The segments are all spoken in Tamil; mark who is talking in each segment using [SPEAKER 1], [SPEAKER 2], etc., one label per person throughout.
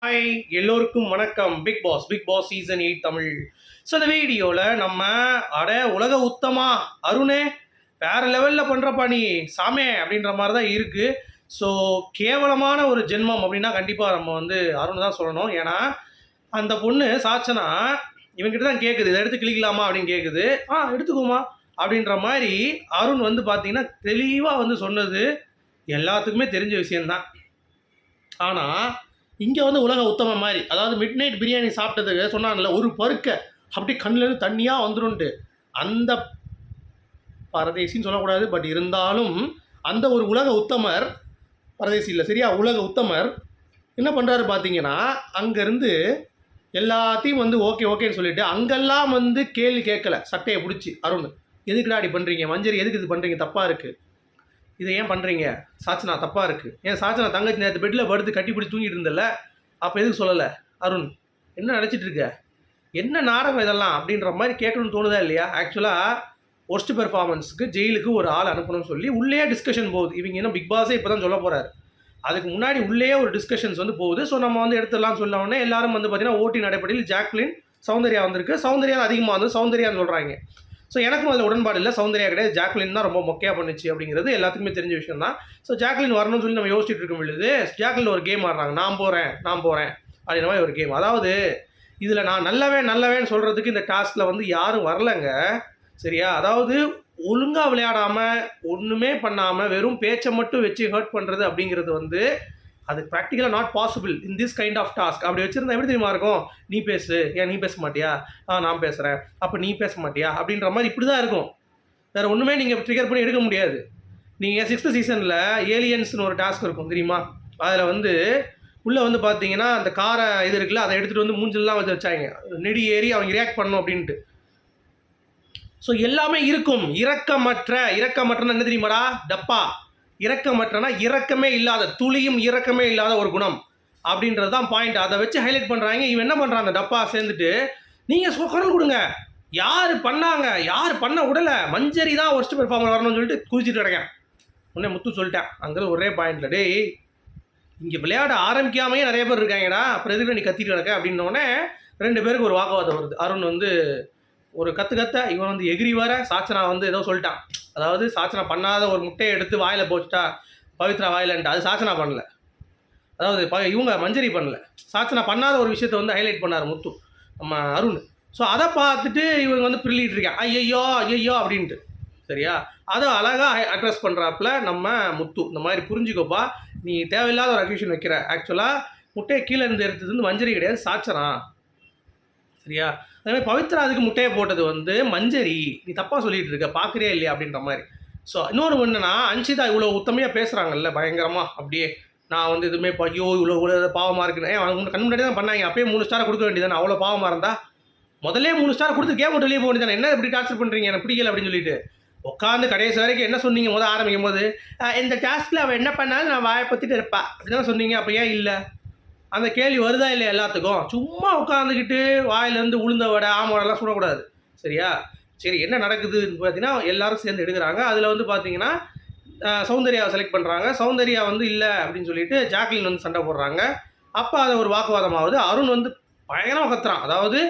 [SPEAKER 1] ஹாய் எல்லோருக்கும் வணக்கம். Bigg Boss season 8 Tamil. So இந்த வீடியோவில் நம்ம உலக உத்தமா அருணே வேற லெவலில் பண்ணுறப்பா நீ சாமே அப்படின்ற மாதிரி தான் இருக்குது. ஸோ கேவலமான ஒரு ஜென்மம் அப்படின்னா கண்டிப்பாக நம்ம அருண் தான் சொல்லணும். ஏன்னா அந்த பொண்ணு சாச்சனா இவங்ககிட்ட தான் கேட்குது, இதை எடுத்து கிளிக்கலாமா அப்படின்னு கேட்குது. எடுத்துக்கோமா அப்படின்ற மாதிரி அருண் பார்த்தீங்கன்னா தெளிவாக சொன்னது எல்லாத்துக்குமே தெரிஞ்ச விஷயந்தான். ஆனால் இங்கே உலக உத்தமம் மாதிரி, அதாவது மிட் நைட் பிரியாணி சாப்பிட்டதுக்கு சொன்னாங்கல்ல, ஒரு பருக்க அப்படி கண்ணிலேருந்து தண்ணியாக வந்துடும்ட்டு. அந்த பரதேசின்னு சொல்லக்கூடாது, பட் இருந்தாலும் அந்த ஒரு உலக உத்தமர், பரதேசி இல்லை சரியா, உலக உத்தமர் என்ன பண்ணுறாரு பார்த்தீங்கன்னா, அங்கேருந்து எல்லாத்தையும் ஓகேன்னு சொல்லிட்டு அங்கெல்லாம் கேள்வி கேட்கல. சட்டையை பிடிச்சி அருண் எதுக்குடா அப்படி பண்ணுறீங்க, மஞ்சரி எதுக்கு இது பண்ணுறீங்க, தப்பாக இருக்குது, இதை ஏன் பண்ணுறீங்க சாச்சனா, தப்பாக இருக்குது, ஏன் சாச்சனா தங்கச்சி நேரத்து பெட்டில் படுத்து கட்டி பிடிச்சி தூங்கிட்டு இருந்தல, அப்போ எதுக்கு சொல்லலை அருண், என்ன நினச்சிட்டு இருக்க, என்ன நாடகம் இதெல்லாம் அப்படின்ற மாதிரி கேட்கணும்னு தோணுதா இல்லையா? ஆக்சுவலாக ஒர்ஸ்ட் பெர்ஃபார்மன்ஸுக்கு ஜெயிலுக்கு ஒரு ஆள் அனுப்பணும்னு சொல்லி உள்ளே டிஸ்கஷன் போகுது. இவங்க இன்னும் பிக் பாஸே இப்போ தான் சொல்ல போகிறாரு. அதுக்கு முன்னாடி உள்ளே ஒரு டிஸ்கஷன்ஸ் போகுது. ஸோ நம்ம எடுத்துடலாம் சொல்ல உடனே எல்லாரும் பார்த்தீங்கன்னா ஓட்டின் அடிப்படையில் ஜாக்லின் சௌந்தர்யா வந்திருக்கு. சௌந்தர்யா அதிகமாக சௌந்தர்யான்னு சொல்கிறாங்க. ஸோ எனக்கும் அதில் உடன்பாடு இல்லை, சௌந்தர்யா கிடையாது, ஜாக்லின் தான் ரொம்ப மொக்கையாக பண்ணுச்சு அப்படிங்கிறது எல்லாத்துக்குமே தெரிஞ்ச விஷயம் தான். ஸோ ஜாக்லின் வரணும்னு சொல்லி நம்ம யோசிச்சுட்டு இருக்க முடியுது. ஜாக்லின் ஒரு கேம் ஆடுறாங்க, நான் போகிறேன் அப்படின்ற மாதிரி ஒரு கேம். அதாவது இதில் நான் நல்லவேன்னு சொல்கிறதுக்கு இந்த டாஸ்கில் யாரும் வரலைங்க சரியா. அதாவது ஒழுங்காக விளையாடாமல் ஒன்றுமே பண்ணாமல் வெறும் பேச்சை மட்டும் வச்சு ஹர்ட் பண்ணுறது அப்படிங்கிறது அது ப்ராக்டிக்கலாக not possible in this kind of task. அப்படி வச்சுருந்தா எப்படி தெரியுமா இருக்கும், நீ பேசு, ஏன் நீ பேச மாட்டியா, நான் பேசுகிறேன், அப்போ நீ பேச மாட்டியா அப்படின்ற மாதிரி இப்படி தான் இருக்கும். வேறு ஒன்றுமே நீங்கள் ட்ரிகர் பண்ணி எடுக்க முடியாது. நீங்கள் 6th சீசனில் ஏலியன்ஸ்னு ஒரு டாஸ்க் இருக்கும் தெரியுமா, அதில் உள்ளே பார்த்தீங்கன்னா அந்த காரை இது இருக்குல்ல, அதை எடுத்துகிட்டு மூஞ்சல்லாம் வச்சாங்க, நெடி ஏறி அவங்க ரியாக்ட் பண்ணணும் அப்படின்ட்டு. ஸோ எல்லாமே இருக்கும். இரக்கமற்றன்னு என்ன தெரியுமாடா, டப்பா. இரக்கமற்றனா இரக்கமே இல்லாத, துளியும் இரக்கமே இல்லாத ஒரு குணம் அப்படின்றது தான் பாயிண்ட். அதை வச்சு ஹைலைட் பண்ணுறாங்க. இவன் என்ன பண்ணுறாங்க, டப்பா சேர்ந்துட்டு நீங்கள் குரல் கொடுங்க, யார் பண்ணாங்க, யார் பண்ண விடலை, மஞ்சரி தான் ஒர்ஸ்ட் பெர்ஃபார்மர் வரணும்னு சொல்லிட்டு குதிச்சுட்டு கிடக்கேன். உடனே முத்து சொல்லிட்டேன் அங்கே ஒரே பாயிண்டில், டேய் இங்கே விளையாட ஆரம்பிக்காமையே நிறைய பேர் இருக்காங்கடா, அப்புறம் எதுக்கு நீ கத்திட்டு கிடக்க அப்படின்னோடனே 2 பேருக்கு ஒரு வாக்குவாதம் வருது. அருண் ஒரு கத்த இவன் எகிரி வர சாச்சனா ஏதோ சொல்லிட்டான். அதாவது சாச்சனா பண்ணாத ஒரு முட்டையை எடுத்து வாயில் போச்சுட்டா பவித்ரா வாயிலன்ட்டு, அது சாச்சனா பண்ணல, அதாவது இவங்க மஞ்சரி பண்ணல, சாச்சனா பண்ணாத ஒரு விஷயத்தை ஹைலைட் பண்ணார் முத்து நம்ம அருண். ஸோ அதை பார்த்துட்டு இவங்க பிரில்லிட்டு இருக்கான், ஐயோ அப்படின்ட்டு சரியா. அதை அழகாக அட்ரஸ் பண்ணுறாப்புல நம்ம முத்து, இந்த மாதிரி புரிஞ்சுக்கோப்பா, நீ தேவையில்லாத ஒரு அக்யூஷன் வைக்கிற, ஆக்சுவலாக முட்டையை கீழே இருந்து எடுத்தது மஞ்சரி கிடையாது, சாச்சனா சரியா. அதேமாதிரி பவித்ரா அதுக்கு முட்டையை போட்டது மஞ்சரி, நீ தப்பாக சொல்லிகிட்டு இருக்க, பார்க்குறியா இல்லையா அப்படின்ற மாதிரி. ஸோ இன்னொரு ஒன்றுனா, அன்ஷிதா இவ்வளோ உத்தமையாக பேசுகிறாங்கல்ல பயங்கரமாக, அப்படியே நான் எதுவுமே ஐயோ இவ்வளோ பாவமாக இருக்குன்னு, அவங்க கண் முன்னாடி தான் பண்ணாங்க, அப்பயே 3 ஸ்டாரை கொடுக்க வேண்டியதானே, அவ்வளோ பாவமாக இருந்தா முதல்ல 3 ஸ்டார் கொடுத்து கேம் விட்டு வெளியே போக வேண்டியதானே, என்ன இப்படி டார்ச்சர் பண்ணுறீங்க, எனக்கு பிடிக்கல அப்படின்னு சொல்லிட்டு உட்காந்து கடைசி வரைக்கும் என்ன சொன்னீங்க, ஆரம்பிக்கும் போது இந்த டாஸ்கில் அவள் என்ன பண்ணாலும் நான் வாயை பற்றிட்டு இருப்பா அப்படி தான் சொன்னீங்க. அப்போ ஏன் இல்லை, அந்த கேள்வி வருதா இல்லையா எல்லாத்துக்கும்? சும்மா உட்காந்துக்கிட்டு வாயிலேருந்து உளுந்த வடை ஆமவடைலாம் சுடக்கூடாது சரியா. சரி என்ன நடக்குதுன்னு பார்த்தீங்கன்னா, எல்லோரும் சேர்ந்து எடுக்கிறாங்க. அதில் பார்த்தீங்கன்னா சௌந்தர்யாவை செலக்ட் பண்ணுறாங்க. சௌந்தர்யா இல்லை அப்படின்னு சொல்லிட்டு ஜாக்லின் சண்டை போடுறாங்க. அப்போ அதை ஒரு வாக்குவாதமாகுது. அருண் பயங்கரமாக கத்துறான். அதாவது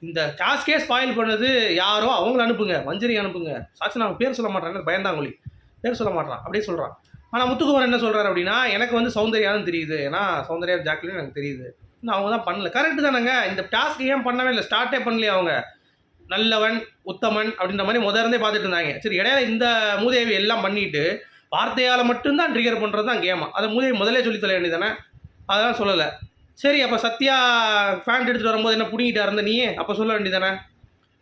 [SPEAKER 1] இந்த டாஸ்கே ஸ்பாயில் பண்ணது யாரோ அவங்கள அனுப்புங்க, மஞ்சரி அனுப்புங்க, சாட்சி நான் பேர் சொல்ல மாட்டேன், பயந்தாங்கொழி பேர் சொல்ல மாட்டான் அப்படியே சொல்கிறான். ஆனால் முத்துக்குமார் என்ன சொல்கிறார் அப்படின்னா, எனக்கு சௌந்தர்யான்னு தெரியுது, ஏன்னா சௌந்தர்யா ஜாக்லின் எனக்கு தெரியுது, இன்னும் அவங்க தான் பண்ணல. கரெக்டு தானேங்க, இந்த டாஸ்க் ஏன் பண்ணவே இல்லை, ஸ்டார்ட்டே பண்ணலையே அவங்க, நல்லவன் உத்தமன் அப்படின்ற மாதிரி இருந்தே பார்த்துட்டு இருந்தாங்க. சரி இடையில இந்த மூதேவி எல்லாம் பண்ணிவிட்டு வார்த்தையால் மட்டும்தான் ட்ரிகர் பண்ணுறது தான் கேமா, அதை மூதேவி முதலே சொல்லி தர வேண்டியதானே, அதெல்லாம் சொல்லலை. சரி அப்போ சத்யா ஃபேண்ட் எடுத்துகிட்டு வரும்போது என்ன பிடிங்கிட்டா இருந்த நீ, அப்போ சொல்ல வேண்டியதானே,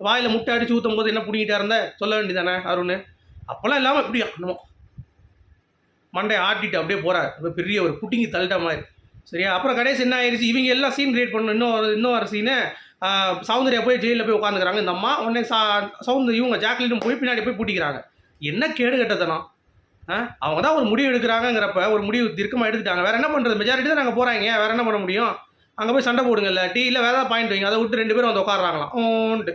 [SPEAKER 1] வாயில் முட்டை அடித்து ஊற்றும் போது என்ன பிடிங்கிட்டா இருந்த சொல்ல வேண்டியதானே அருண். அப்போல்லாம் இல்லாமல் இப்படி என்னமோ மண்டையை ஆட்டிட்டு அப்படியே போகிறார், இப்போ பெரிய ஒரு புட்டிங்கி தள்ளிட்ட மாதிரி சரியா. அப்புறம் கடைசி என்ன ஆயிடுச்சு, இவங்க எல்லாம் சீன் கிரியேட் பண்ணணும். இன்னொரு சீனு, சௌந்தர்யா போய் ஜெயிலில் போய் உட்காந்துக்கிறாங்க. இந்த அம்மா உடனே இவங்க ஜாக்லினும் போய் பின்னாடி போய் பூட்டிக்கிறாங்க. என்ன கேடு கட்டத்தனம், அவங்க தான் ஒரு முடிவு எடுக்கிறாங்கிறப்ப ஒரு முடிவு தீர்க்கமாக எடுத்துட்டாங்க, வேறு என்ன பண்ணுறது, மெஜாரிட்டி தான் நாங்கள் போகிறாங்க, வேறு என்ன பண்ண முடியும், அங்கே போய் சண்டை போடுங்க, இல்லை டீயில் வேறு ஏதாவது பாயிண்ட் வைங்க, அதை விட்டு 2 பேரும் உட்காடுறாங்களாம் ஓன்ட்டு.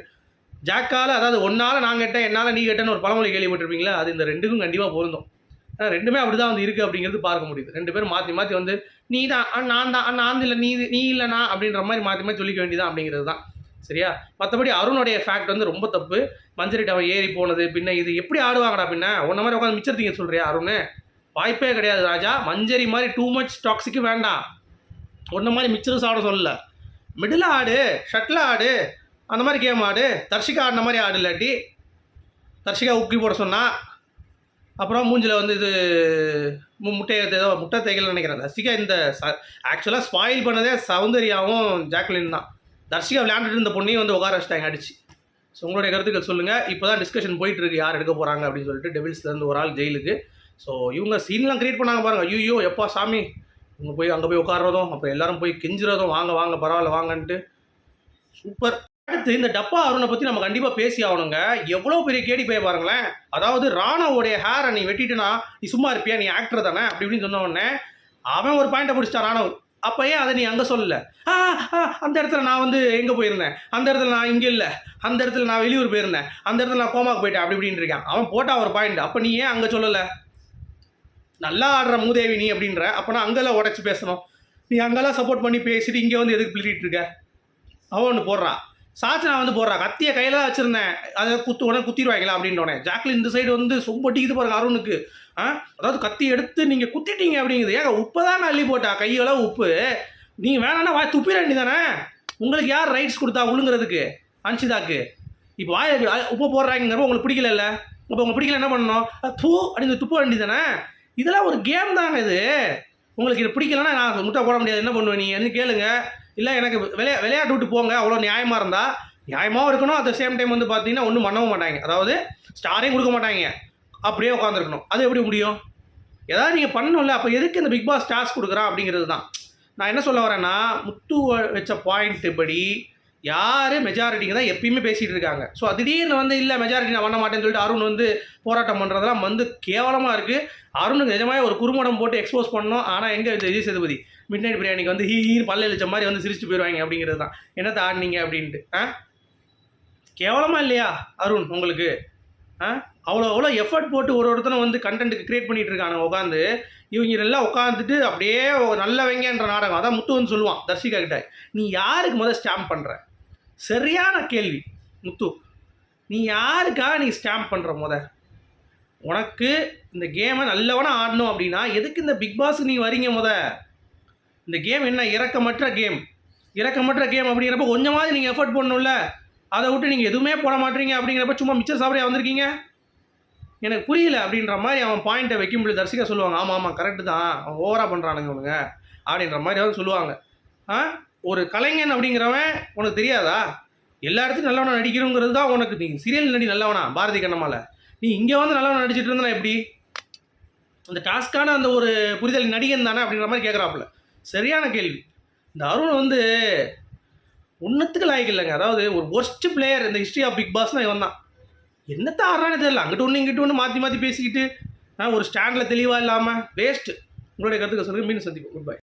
[SPEAKER 1] ஜாக்கால், அதாவது ஒன்றால் நான் கேட்டேன் என்னால் நீ கேட்டேன்னு ஒரு பழமொழி கேள்விப்பட்டிருப்பீங்களா, அது இந்த 2க்கும் கண்டிப்பாக பொருந்தும். ரெண்டுமே அப்படி தான் வந்து இருக்குது அப்படிங்கிறது பார்க்க முடியுது. 2 பேரும் மாற்றி மாற்றி வந்து நீ தான் நான் தான் நான் இல்லை நீ இல்லை நான் அப்படின்ற மாதிரி மாற்றி மாற்றி சொல்லிக்க வேண்டியதான் அப்படிங்கிறது தான். சரியா? மற்றபடி அருணுடைய ஃபேக்ட் வந்து ரொம்ப தப்பு. மஞ்சரிட்டு அவன் ஏறி போனது பின்ன இது எப்படி ஆடுவாங்கடா பின்ன உன்ன மாதிரி உட்காந்து மிச்சர் சொல்கிறியா அருண்? வாய்ப்பே கிடையாது ராஜா. மஞ்சரி மாதிரி டூ மச் டாக்ஸிக்கு வேண்டாம். ஒன்றை மாதிரி மிச்சரும் சாப்பிட சொல்லல. மிடில் ஆடு, ஷட்டில் ஆடு, அந்த மாதிரி கேம் ஆடு. தர்ஷிகா ஆடின மாதிரி ஆடு. இல்லாட்டி தர்ஷிகா உக்கி போட சொன்னா அப்புறம் மூஞ்சில் வந்து இது முட்டை தேய்க்கலன்னு நினைக்கிறேன். தர்ஷிகா இந்த ஆக்சுவலாக ஸ்பாயில் பண்ணதே சௌந்தர்யாவும் ஜாக்லின் தான். தர்ஷிகா விளையாண்டுட்டு இருந்த பொண்ணையும் வந்து உட்கார வச்சிட்டாங்க அடிச்சு. ஸோ உங்களுடைய கருத்துக்கள் சொல்லுங்கள். இப்போ தான் டிஸ்கஷன் போயிட்டுருக்கு யார் எடுக்க போகிறாங்க அப்படின்னு சொல்லிட்டு. டெவில்ஸ்லேருந்து ஒரு ஆள் ஜெயிலுக்கு. ஸோ இவங்க சீன்லாம் க்ரியேட் பண்ணாங்க பாருங்கள். ஐயோ எப்பா சாமி இவங்க போய் அங்கே போய் உட்காரதும் அப்புறம் எல்லாரும் போய் கெஞ்சுறதும் வாங்க பரவாயில்ல வாங்கன்ட்டு சூப்பர். அடுத்து இந்த டப்பா அருணை பற்றி நம்ம கண்டிப்பாக பேசி ஆகணுங்க. எவ்வளோ பெரிய கேடி போய் பாருங்களேன். அதாவது ராணாவோடைய ஹேரை நீ வெட்டிட்டுனா நீ சும்மா இருப்பியா, நீ ஆக்டர் தானே அப்படி இப்படின்னு சொன்ன உடனே அவன் ஒரு பாயிண்ட்டை பிடிச்சிட்டான் ராணவ். அப்போ ஏன் அதை நீ அங்கே சொல்லலை? அந்த இடத்துல நான் வந்து எங்கே போயிருந்தேன், அந்த இடத்துல நான் இங்கே இல்லை, அந்த இடத்துல நான் வெளியூர் போயிருந்தேன், அந்த இடத்துல நான் கோமாக்கு போயிட்டேன் அப்படி இப்படின்னு இருக்கேன். அவன் போட்டால் ஒரு பாயிண்ட். அப்போ நீ ஏன் அங்கே சொல்லலை? நல்லா ஆடுற மூதேவி நீ அப்படின்ற. அப்போனா அங்கெல்லாம் உடச்சி பேசணும். நீ அங்கெல்லாம் சப்போர்ட் பண்ணி பேசிட்டு இங்கே வந்து எதுக்கு பிள்ளிட்டு இருக்க? அவன் ஒன்று போடுறா. சாச்சனா வந்து போடுறா. கத்தியை கையில் தான் வச்சுருந்தேன், அதை உடனே குத்திடுவாங்களா அப்படின்றோடனே ஜாக்லின் இந்த சைடு வந்து சொம்பட்டிக்குது பாருங்க அருணுக்கு. அதாவது கத்தி எடுத்து நீங்கள் குத்திட்டீங்க அப்படிங்குது. ஏங்க உப்பு தான் அள்ளி போட்டா, கையெல்லாம் உப்பு. நீங்கள் வேணான்னா வாய் துப்பிட வேண்டி தானே. உங்களுக்கு யார் ரைட்ஸ் கொடுத்தா உழுங்குறதுக்கு? அன்ஷிதாக்கு. இப்போ வாய் உப்பு போடுறாங்கிறப்ப உங்களுக்கு பிடிக்கல. இப்போ உங்களுக்கு பிடிக்கல என்ன பண்ணணும்? பூ அப்படின்னு துப்ப வேண்டி தானே. இதெல்லாம் ஒரு கேம் தாங்க இது. உங்களுக்கு இது பிடிக்கலன்னா நான் முட்டை போட முடியாது, என்ன பண்ணுவேன் நீ என்ன கேளுங்க. இல்லை எனக்கு விளையாட்டு விட்டு போங்க, அவ்வளோ நியாயமாக இருந்தால் நியாயமாகவும் இருக்கணும். அட் த சேம் டைம் வந்து பார்த்தீங்கன்னா ஒன்றும் பண்ணவும் மாட்டாங்க. அதாவது ஸ்டாரையும் கொடுக்க மாட்டாங்க, அப்படியே உட்காந்துருக்கணும். அது எப்படி முடியும்? ஏதாவது நீங்கள் பண்ணணும்ல. அப்போ எதுக்கு இந்த பிக் பாஸ் டாஸ்க் கொடுக்குறான் அப்படிங்கிறது தான் நான் என்ன சொல்ல வரேன்னா, முத்து வச்ச பாயிண்ட்டு படி யார் மெஜாரிட்டிங்க தான் எப்பயுமே பேசிகிட்டு இருக்காங்க. ஸோ திடீர்னு வந்து இல்லை மெஜாரிட்டி நான் பண்ண மாட்டேன்னு சொல்லிட்டு அருண் வந்து போராட்டம் பண்ணுறதெல்லாம் வந்து கேவலமாக இருக்குது. அருணுக்கு நிஜமாக ஒரு குறும்படம் போட்டு எக்ஸ்போஸ் பண்ணோம். ஆனால் எங்கே விஜய் சேதுபதி மிட் நைட் பிரியாணிக்கு வந்து ஹீன்னு பல்ல இழிச்ச மாதிரி வந்து சிரிச்சுட்டு போயிடுவாங்க அப்படிங்கிறது தான். என்னத்தை ஆடினீங்க அப்படின்ட்டு. கேவலமாக இல்லையா அருண் உங்களுக்கு? அவ்வளோ எஃபர்ட் போட்டு ஒருத்தனும் வந்து கண்டென்ட்டுக்கு க்ரியேட் பண்ணிகிட்டு இருக்கானுங்க உட்காந்து. இவங்க எல்லாம் உட்காந்துட்டு அப்படியே நல்லவங்கன்ற நாடகம். அதான் முத்து வந்து சொல்லுவான் தர்ஷிகா கிட்ட, நீ யாருக்கு முதல் ஸ்டாம்ப் பண்ணுற? சரியான கேள்வி முத்து. நீ யாருக்காக நீ ஸ்டாம்ப் பண்ணுற? உனக்கு இந்த கேமை நல்லவனாக ஆடணும் அப்படின்னா எதுக்கு இந்த பிக் பாஸுக்கு நீ வரீங்க? இந்த கேம் என்ன இரக்கமற்ற கேம். இரக்கமற்ற கேம் அப்படிங்கிறப்ப கொஞ்சமாவது நீங்கள் எஃபர்ட் பண்ணணும்ல. அதை விட்டு நீங்கள் எதுவுமே போட மாட்டீங்க அப்படிங்கிறப்ப சும்மா மிச்சர் சாப்பிடையா வந்திருக்கீங்க? எனக்கு புரியல அப்படின்ற மாதிரி அவன் பாயிண்ட்டை வைக்கும்போது தர்ஷிகா சொல்லுவாங்க, ஆமாம் கரெக்டு தான், அவன் ஓவராக பண்ணுறானுங்க அவனுங்க அப்படின்ற மாதிரி வந்து சொல்லுவாங்க. ஒரு கலைஞன் அப்படிங்கிறவன் உனக்கு தெரியாதா? எல்லா இடத்துலையும் நல்லவனா நடிக்கிறோங்கிறது தான் உனக்கு. நீ சீரியல் நடி நல்லவனா பாரதி கண்ணம்மாவில், நீ இங்கே வந்து நல்லவனா நடிச்சிட்டு இருந்தா எப்படி? அந்த டாஸ்க்கான அந்த ஒரு புரிதல் நடிகன் தானே அப்படின்ற மாதிரி கேட்குறாப்புல. சரியான கேள்வி. இந்த அருண் வந்து ஒன்றுத்துக்கு லாய்க்கு இல்லைங்க. அதாவது ஒரு ஒர்ஸ்ட் பிளேயர் இந்த ஹிஸ்ட்ரி ஆஃப் பிக் பாஸ்னால் இவன் தான். என்னத்தை ஆடுறானே தெரியல. அங்கிட்டு ஒன்று இங்கிட்டு ஒன்று மாற்றி மாற்றி பேசிக்கிட்டு ஒரு ஸ்டாண்டில் தெளிவாக இல்லாமல் வேஸ்ட்டு. உங்களுடைய கருத்துக்கள் சொல்லுங்கள். மீண்டும் சந்திப்போம். Good bye.